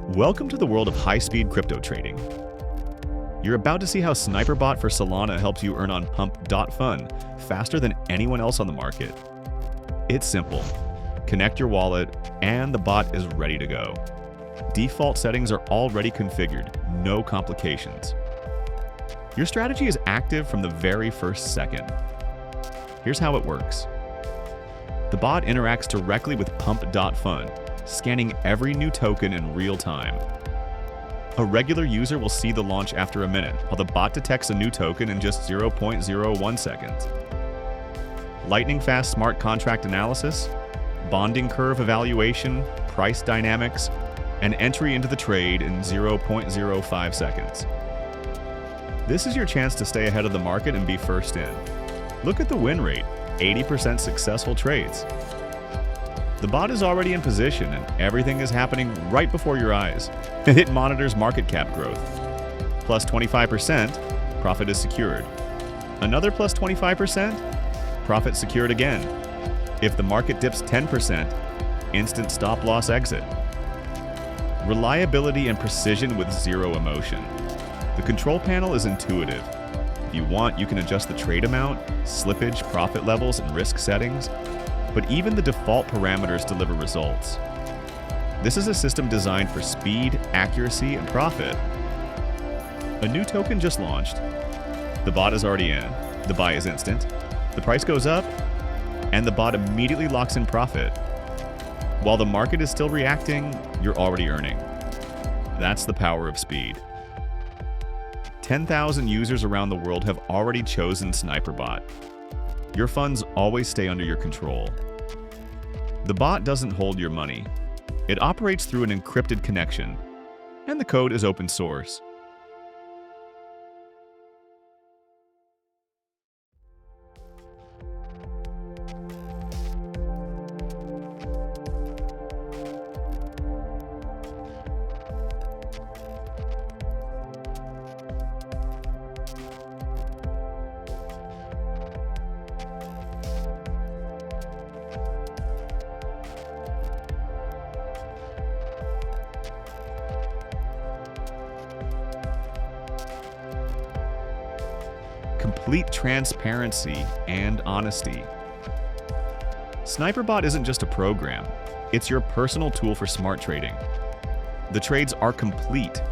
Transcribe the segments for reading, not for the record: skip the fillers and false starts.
Welcome to the world of high-speed crypto trading. You're about to see how Sniper Bot for Solana helps you earn on pump.fun faster than anyone else on the market. It's simple. Connect your wallet, and the bot is ready to go. Default settings are already configured, no complications. Your strategy is active from the very first second. Here's how it works. The bot interacts directly with pump.fun, scanning every new token in real time. A regular user will see the launch after a minute, while the bot detects a new token in just 0.01 seconds. Lightning-fast smart contract analysis, bonding curve evaluation, price dynamics, and entry into the trade in 0.05 seconds. This is your chance to stay ahead of the market and be first in. Look at the win rate, 80% successful trades. The bot is already in position and everything is happening right before your eyes. It monitors market cap growth. Plus 25%, profit is secured. Another plus 25%, profit secured again. If the market dips 10%, instant stop loss exit. Reliability and precision with zero emotion. The control panel is intuitive. If you want, you can adjust the trade amount, slippage, profit levels, and risk settings. But even the default parameters deliver results. This is a system designed for speed, accuracy, and profit. A new token just launched. The bot is already in. The buy is instant. The price goes up, and the bot immediately locks in profit. While the market is still reacting, you're already earning. That's the power of speed. 10,000 users around the world have already chosen Sniper Bot. Your funds always stay under your control. The bot doesn't hold your money. It operates through an encrypted connection, and the code is open source. Complete transparency and honesty. Sniper Bot isn't just a program, it's your personal tool for smart trading. The trades are complete.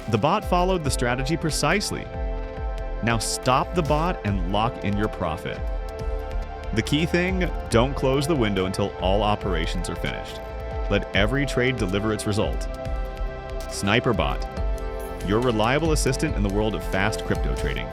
The bot followed the strategy precisely. Now stop the bot and lock in your profit. The key thing, don't close the window until all operations are finished. Let every trade deliver its result. Sniper Bot, your reliable assistant in the world of fast crypto trading.